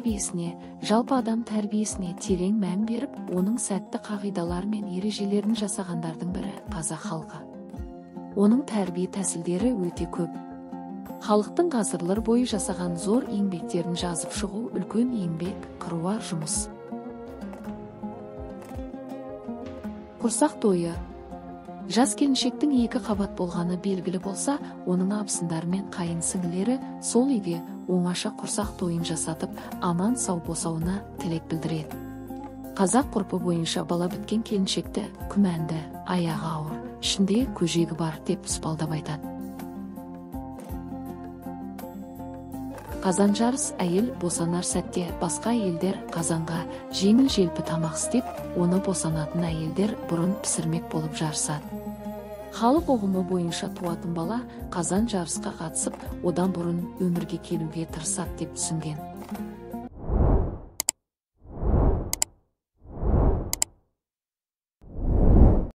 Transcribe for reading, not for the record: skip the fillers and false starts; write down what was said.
тәрбиесіне, жалпы адам тәрбиесіне терең мән беріп, оның сәтті қағидалар мен ережелерін жасағандардың бірі қазақ халқы. Оның тәрбие тәсілдері өте көп. Халықтың ғасырлар бойы жасаған зор еңбектерін жазып шығу үлкен еңбек, қыруар жұмыс. Құрсақ тойы. Жас келіншектің 2 қабат болғаны белгілі болса, оның абысындары мен қайын сіңлілері сол үйге оңаша құрсақ тойын жасатып, аман сау босауына тілек білдіреді. Қазақ ғұрпы бойынша бала біткен келіншекті күмәнді, аяғы ауыр, ішінде көжегі бар деп тұспалдап айтады. Қазан жарыс. Әйел босанар сәтте басқа әйелдер қазанға жеңіл-желпі тамақ істеп, оны босанатын әйелдер бұрын пісірмек болып жарысады. Халық ұғымы бойынша туатын бала қазан жарысқа қатысып, одан бұрын өмірге келуге тырысады деп түсінген.